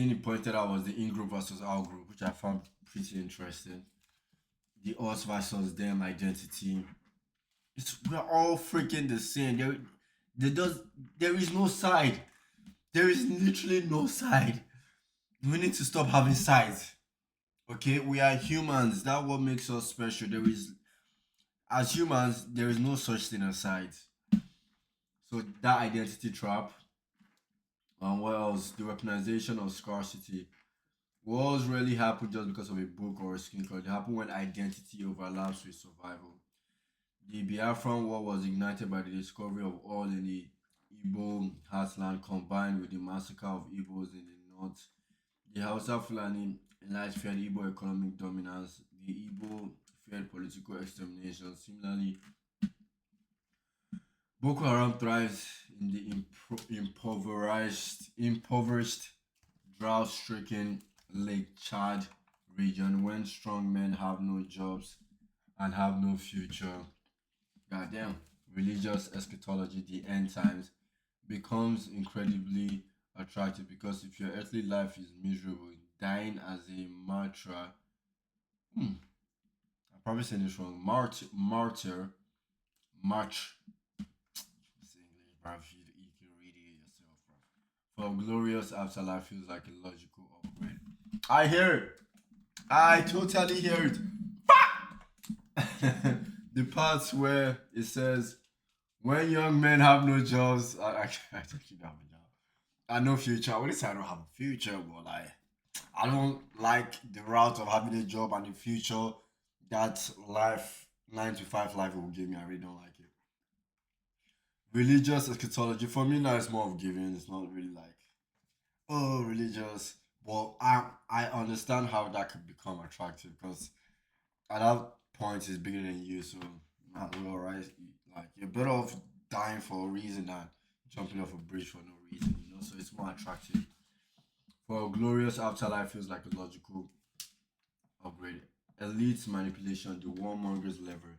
thing he pointed out was the in group versus out group, which I found pretty interesting. The us versus them identity. We're all freaking the same. There does there is no side. There is literally no side. We need to stop having sides. Okay, we are humans. That's what makes us special. As humans, there is no such thing as sides. So that identity trap, and what else? The weaponization of scarcity. Wars rarely happen just because of a book or a skin color. They happen when identity overlaps with survival. The Biafran War was ignited by the discovery of oil in the Igbo heartland combined with the massacre of Igbos in the north. The Hausa Fulani elites feared Igbo economic dominance. The Igbo feared political extermination. Similarly, Boko Haram thrives in the impoverished, drought-stricken Lake Chad region when strong men have no jobs and have no future. Goddamn, religious eschatology, the end times, becomes incredibly attractive because if your earthly life is miserable, dying as a martyr, I'm probably saying this wrong, march, it's English, bro. You can read it yourself, bro. For a glorious afterlife feels like a logical upgrade. I hear it. I totally hear it. The parts where it says, when young men have no jobs, I actually don't have a job. I no future. I wouldn't say I don't have a future, but like, I don't like the route of having a job and the future that life, 9 to 5 life will give me. I really don't like it. Religious eschatology, for me now, it's more of giving. It's not really like, oh, religious. But I understand how that could become attractive because at that point it's bigger than you, so not real, right? Like you're better off dying for a reason than jumping off a bridge for no reason. So it's more attractive. For a glorious afterlife feels like a logical upgrade. Elite manipulation, the warmongers lever.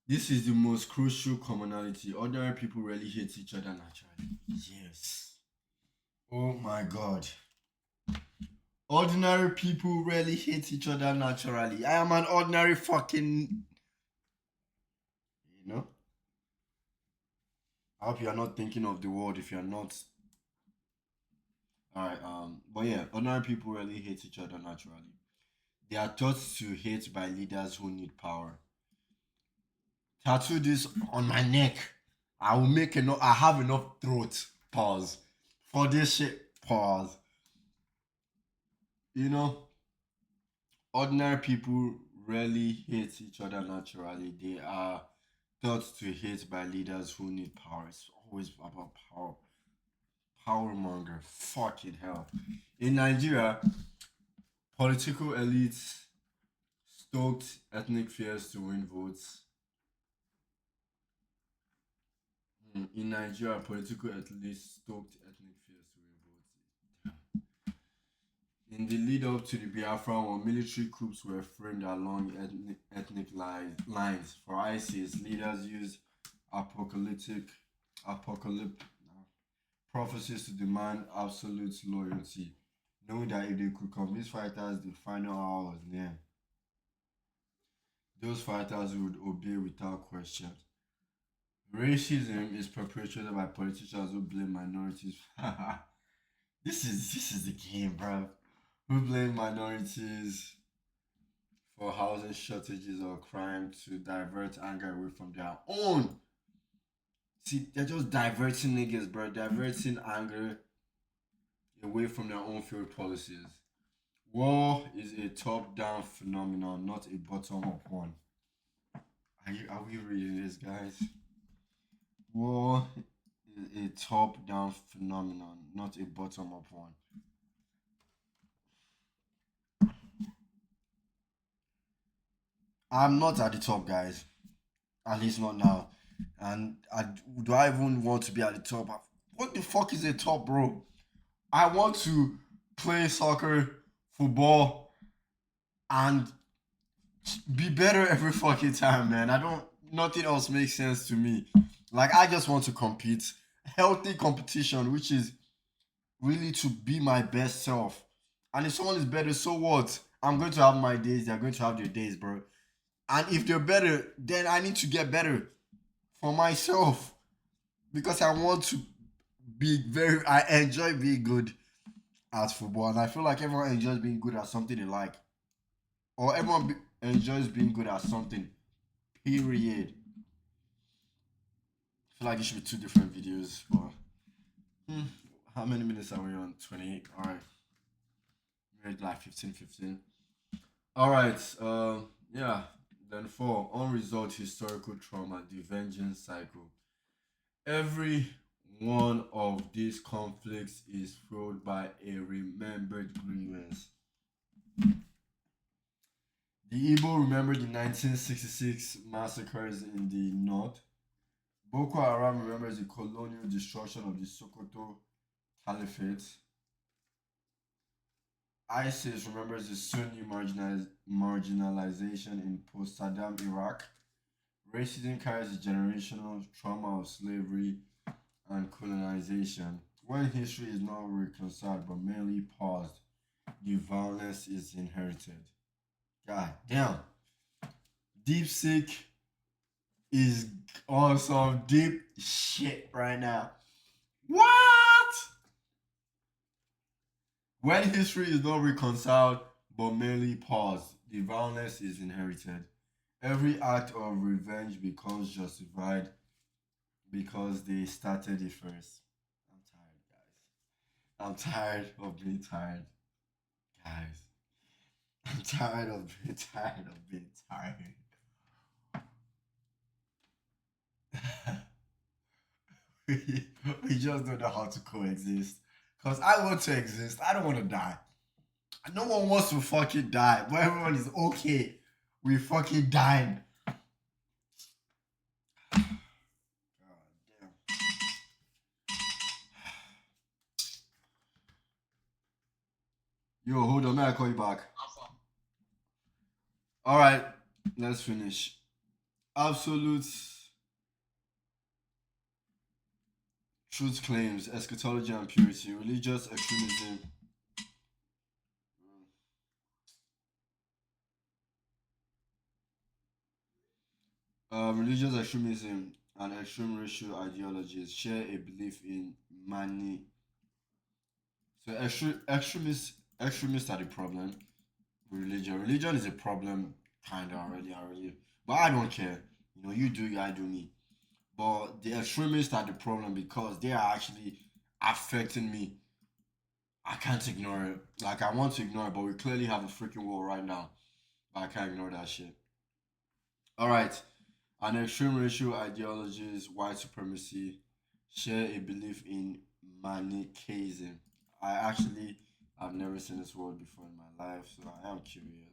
This is the most crucial commonality. Ordinary people really hate each other naturally. Yes. Oh my god. Ordinary people really hate each other naturally. I am an ordinary fucking, you know. I hope you are not thinking of the world if you are not. All right. But yeah, ordinary people really hate each other naturally. They are taught to hate by leaders who need power. Tattoo this on my neck. I will make enough. I have enough throat. Pause. For this shit. Pause. You know, ordinary people rarely hate each other naturally. They are taught to hate by leaders who need power. It's always about power. Power monger. Fucking hell. In Nigeria, political elites stoked ethnic fears to win votes. In Nigeria, political elites stoked ethnic fears to win votes. In the lead up to the Biafra War, military coups were framed along ethnic lines. For ISIS, leaders used apocalyptic apocalyptic prophecies to demand absolute loyalty, knowing that if they could convince fighters the final hour was near, those fighters would obey without question. Racism is perpetrated by politicians who blame minorities. This is the game, bro. Who blame minorities for housing shortages or crime to divert anger away from their own. See, they're just diverting niggas, bro. Diverting anger away from their own field policies. War is a top-down phenomenon, not a bottom-up one. Are we reading this, guys? War is a top-down phenomenon, not a bottom-up one. I'm not at the top, guys. At least not now. And do I even want to be at the top? What the fuck is the top, bro? I want to play soccer, football, and be better every fucking time, man. I don't. Nothing else makes sense to me. Like I just want to compete. Healthy competition, which is really to be my best self. And if someone is better, so what? I'm going to have my days, they're going to have their days, bro. And if they're better, then I need to get better for myself because I want to I enjoy being good at football. And I feel like everyone enjoys being good at something they like. Or enjoys being good at something, period. I feel like it should be two different videos, but hmm, how many minutes are we on? 28. All right. We're at like 15. All right. Yeah. Then four, unresolved historical trauma, the vengeance cycle. Every one of these conflicts is fueled by a remembered grievance. The Igbo remembered the 1966 massacres in the north. Boko Haram remembers the colonial destruction of the Sokoto Caliphate. ISIS remembers the Sunni marginalization in post Saddam Iraq. Racism carries the generational trauma of slavery and colonization. When history is not reconciled but merely paused, the violence is inherited. God damn. Deep Sick is on some deep shit right now. What? When history is not reconciled but merely paused, the violence is inherited. Every act of revenge becomes justified because they started it first. I'm tired, guys. I'm tired of being tired, guys. I'm tired of being tired of being tired. We just don't know how to coexist. Because I want to exist. I don't want to die. No one wants to fucking die, but everyone is okay. We fucking dying. God damn. Yo, hold on, may I call you back? Alright, let's finish. Absolute truth claims, eschatology and purity, religious extremism. Religious extremism and extreme racial ideologies share a belief in many. So extremists are the problem. Religion is a problem, kinda already. But I don't care. You know, you do you, I do me. But the extremists are the problem because they are actually affecting me. I can't ignore it. Like I want to ignore it, but we clearly have a freaking war right now. But I can't ignore that shit. All right. And extreme racial ideologies, white supremacy, share a belief in Manichaeism. I actually have never seen this word before in my life, so I am curious.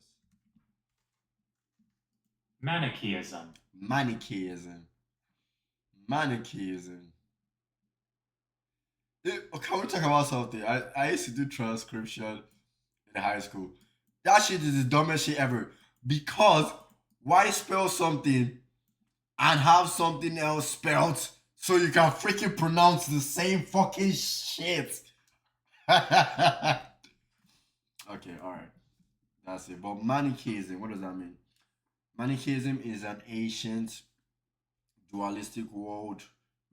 Manichaeism. Manichaeism. Manichaeism. Can we talk about something? I used to do transcription in high school. That shit is the dumbest shit ever. Because why spell something and have something else spelled so you can freaking pronounce the same fucking shit? Okay, alright. That's it. But Manichaeism, what does that mean? Manichaeism is an ancient dualistic world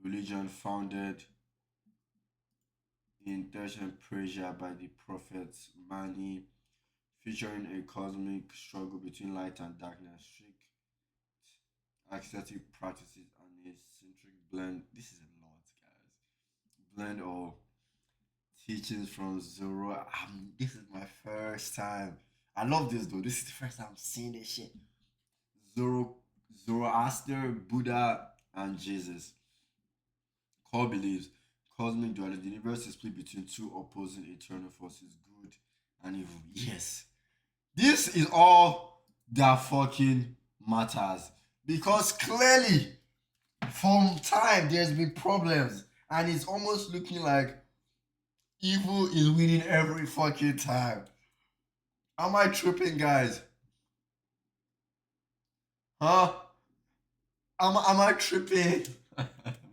religion founded in Persian Persia by the prophets Mani, featuring a cosmic struggle between light and darkness, strict ascetic practices, and a centric blend. This is a lot, guys. Blend of teachings from Zoro. This is my first time. I love this though. This is the first time I'm seeing this shit. Zoro, Zoroaster, Buddha, and Jesus. Core beliefs. Cosmic duality. The universe is split between two opposing eternal forces, good and evil. Yes. This is all that fucking matters. Because clearly, from time, there's been problems. And it's almost looking like evil is winning every fucking time. Am I tripping, guys? Huh? Am I tripping?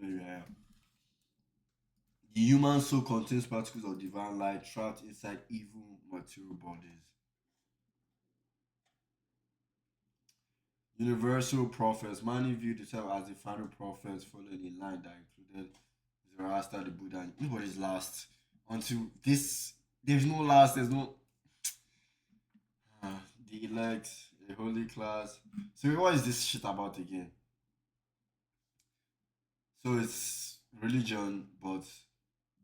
Maybe I am. The human soul contains particles of divine light trapped inside evil material bodies. Universal prophets. Many view themselves as the final prophets following a line that included Zoroaster, the Buddha, and nobody's last. Until this, there's no last, there's no the elect, a holy class. So what is this shit about again? So it's religion, but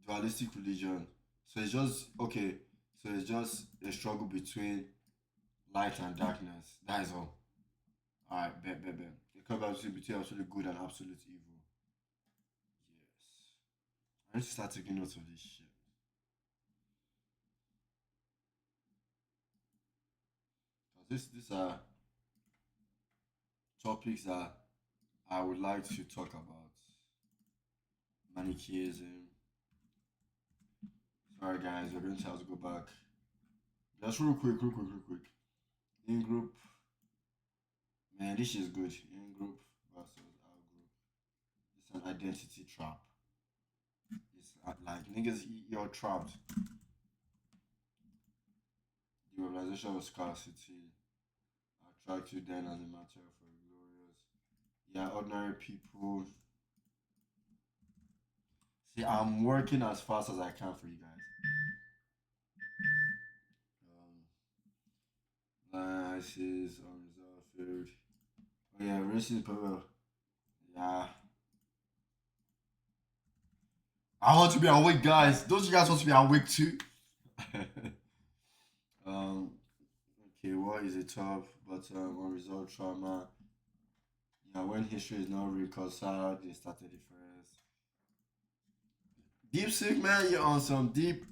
dualistic religion. So it's just okay. So it's just a struggle between light and darkness. That is all. Alright, bet, bet, bet. The comparison between absolute good and absolute evil. Yes. I need to start taking notes of this shit. Because these are topics that I would like to talk about. Manichaeism. Sorry guys, we're going to have to go back. Just real quick, real quick, real quick. In group. Man, this is good. In group versus out group. It's an identity trap. It's like niggas, you're trapped. The realization of scarcity attract you then as a matter for glorious. Yeah, ordinary people. See, I'm working as fast as I can for you guys. This is unresolved field. Oh yeah, racist people. Yeah. I want to be awake, guys. Don't you guys want to be awake too? um. Okay, what is a top but unresolved trauma? Yeah, when history is not reconciled, they started it first. Deep sick man, you're on some deep.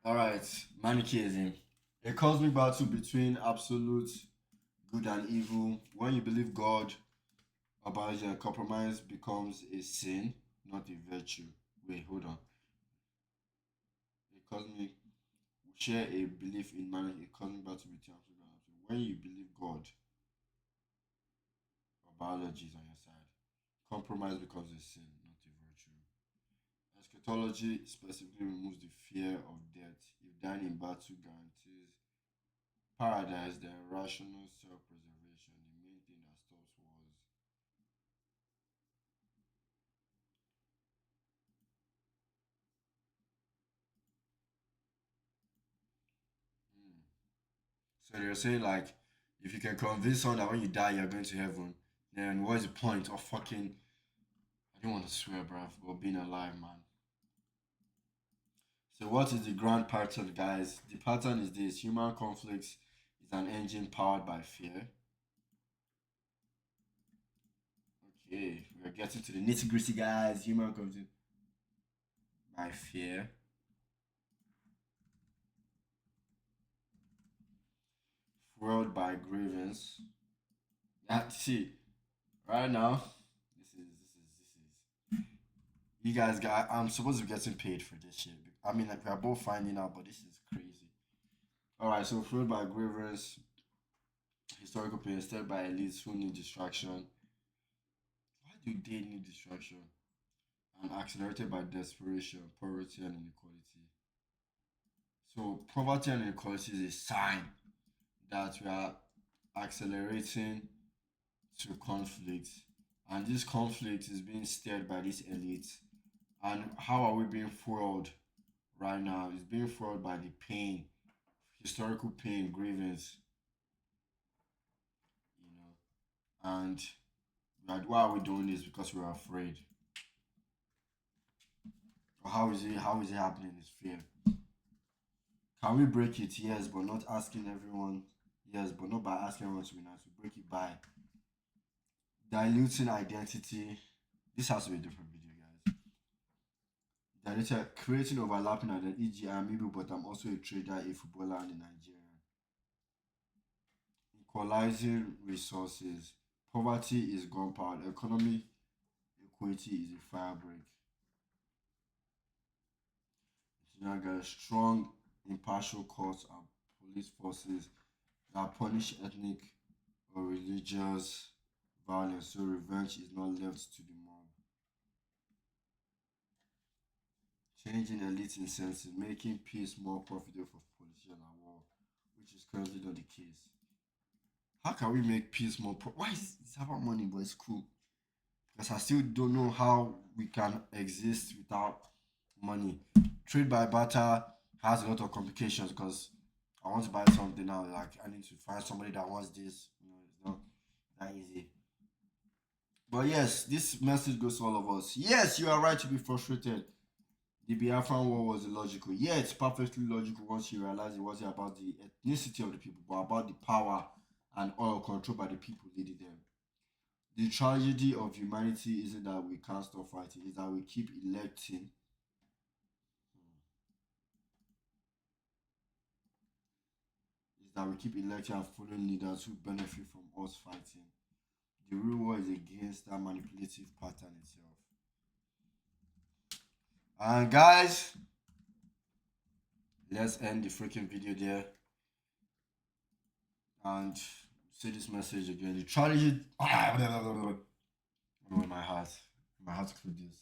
All right, Manichaeism. A cosmic battle between absolute good and evil. When you believe God about your compromise becomes a sin, not a virtue. Wait, hold on. A cosmic share a belief in man, a cosmic battle between absolute and absolute. When you believe God or biology is on your side, compromise becomes a sin, not a virtue. Eschatology specifically removes the fear of death. If dying in battle guarantees paradise, then rational self-preservation, the main thing that stops wars. Hmm. So they're saying like, if you can convince someone that when you die you're going to heaven, then what is the point of fucking? I don't want to swear, bruv, but being alive, man. So what is the grand pattern, guys? The pattern is this: human conflicts is an engine powered by fear. Okay, we're getting to the nitty gritty, guys. Human conflict by fear, fueled by grievance. Yeah, see, right now, this is. You guys got. I'm supposed to be getting paid for this shit. I mean, like we're both finding out, but this is crazy. All right, so fueled by grievance, historical pain, stirred by elites who need distraction. Why do they need distraction? And accelerated by desperation, poverty, and inequality. So, poverty and inequality is a sign that we are accelerating to conflict, and this conflict is being stirred by this elite. And how are we being foiled right now? It's being foiled by the pain, historical pain, grievance, you know. And like, why are we doing this? Because we're afraid. How is it? How is it happening? It's fear. Can we break it? Yes, but not asking everyone. Yes, but not by asking everyone to be nice. We break it by diluting identity. This has to be a different video, guys. Diluting, creating overlapping identity. E.g., I'm Igbo, but I'm also a trader, a footballer, and a Nigerian. Equalizing resources. Poverty is gunpowder. Economy equity is a fire break. You got strong, impartial courts and police forces that punish ethnic or religious violence, so revenge is not left to the mob. Changing elite incentives, making peace more profitable for politicians and war, which is currently not the case. How can we make peace more? Why is it's about money, but it's cool because I still don't know how we can exist without money. Trade by barter has a lot of complications because I want to buy something now. Like I need to find somebody that wants this. It's not that easy. But yes, this message goes to all of us. Yes, you are right to be frustrated. The Biafran war was illogical. Yeah, it's perfectly logical once you realize it wasn't about the ethnicity of the people, but about the power and oil controlled by the people leading them. The tragedy of humanity isn't that we can't stop fighting, it's that we keep electing. Is that we keep electing and following leaders who benefit from us fighting. The real war is against that manipulative pattern itself. And guys, let's end the freaking video there and say this message again. The tragedy. I know in my heart. My heart to this.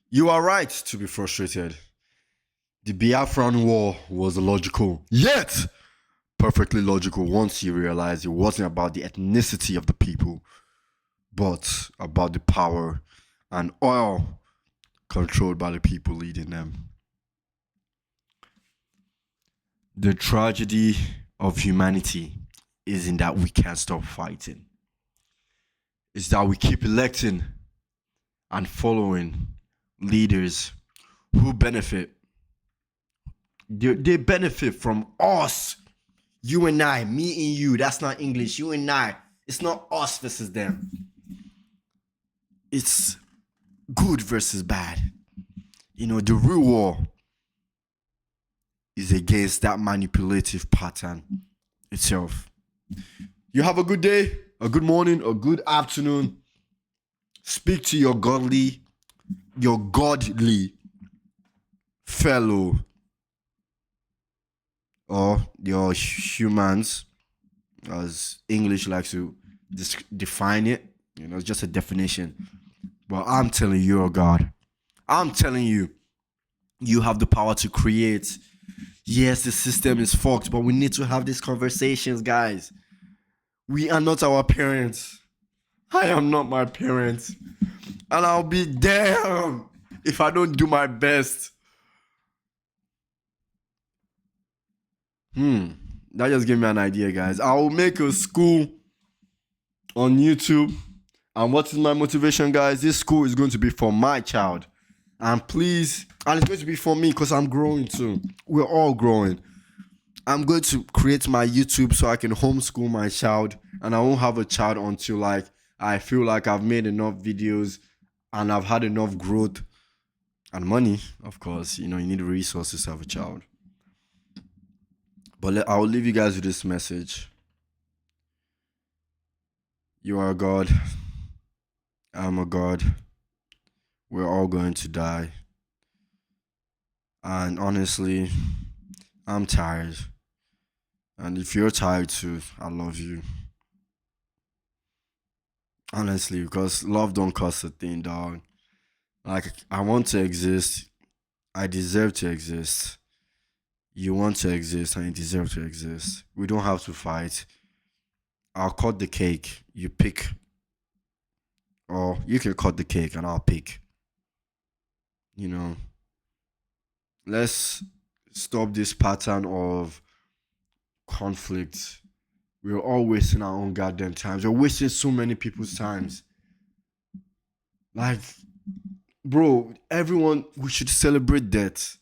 You are right to be frustrated. The Biafran war was illogical, yet perfectly logical once you realize it wasn't about the ethnicity of the people, but about the power and oil controlled by the people leading them. The tragedy of humanity isn't that we can't stop fighting. It's that we keep electing and following leaders who benefit. They benefit from us. You and I, me and you. That's not English. You and I. It's not us versus them. It's good versus bad. You know, the real war is against that manipulative pattern itself. You have a good day, a good morning, a good afternoon. Speak to your godly fellow or your humans, as English likes to define it. You know, it's just a definition. But I'm telling you, oh God, I'm telling you, you have the power to create. Yes, the system is fucked, but we need to have these conversations, guys. We are not our parents. I am not my parents. And I'll be damned if I don't do my best. That just gave me an idea, guys. I will make a school on YouTube. And what is my motivation, guys? This school is going to be for my child. And please, and it's going to be for me because I'm growing too. We're all growing. I'm going to create my YouTube so I can homeschool my child. And I won't have a child until like I feel like I've made enough videos and I've had enough growth and money. Of course, you know, you need resources to have a child. But I'll leave you guys with this message. You are a God. I'm a God. We're all going to die. And honestly, I'm tired. And if you're tired too, I love you. Honestly, because love don't cost a thing, dog. Like, I want to exist. I deserve to exist. You want to exist and you deserve to exist. We don't have to fight. I'll cut the cake. You pick. Or you can cut the cake and I'll pick. You know. Let's stop this pattern of conflict. We're all wasting our own goddamn times. We're wasting so many people's times. Like, bro, everyone, we should celebrate death.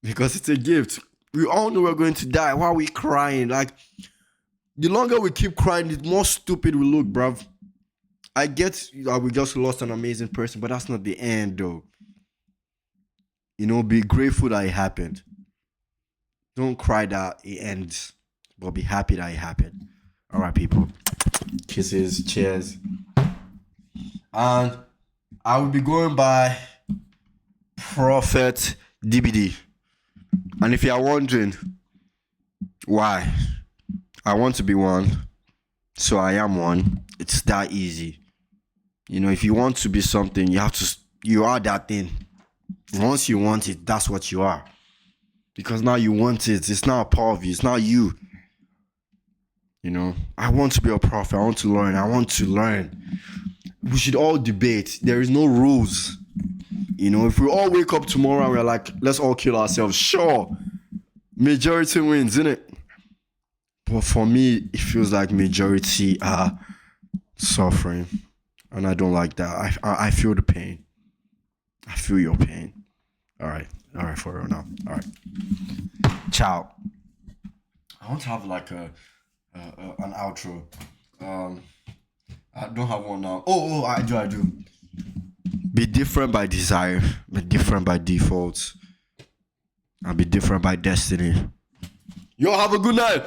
Because it's a gift. We all know we're going to die. Why are we crying? Like, the longer we keep crying, the more stupid we look, bruv. I get we just lost an amazing person, but that's not the end, though. You know, be grateful that it happened. Don't cry that it ends, but be happy that it happened. All right, people. Kisses, cheers. And I will be going by Prophet DBD. And if you are wondering why, I want to be one, so I am one. It's that easy. You know, if you want to be something, you are that thing. Once you want it, that's what you are. Because now you want it. It's not a part of you. It's not you. You know, I want to be a prophet. I want to learn. We should all debate. There is no rules. You know, if we all wake up tomorrow and we're like, let's all kill ourselves, sure. Majority wins, innit? But for me, it feels like majority are suffering. And I don't like that. I feel the pain. I feel your pain. All right, for real now. All right. Ciao. I want to have like an outro. I don't have one now. I do. Be different by desire. Be different by default. And be different by destiny. Yo, have a good night.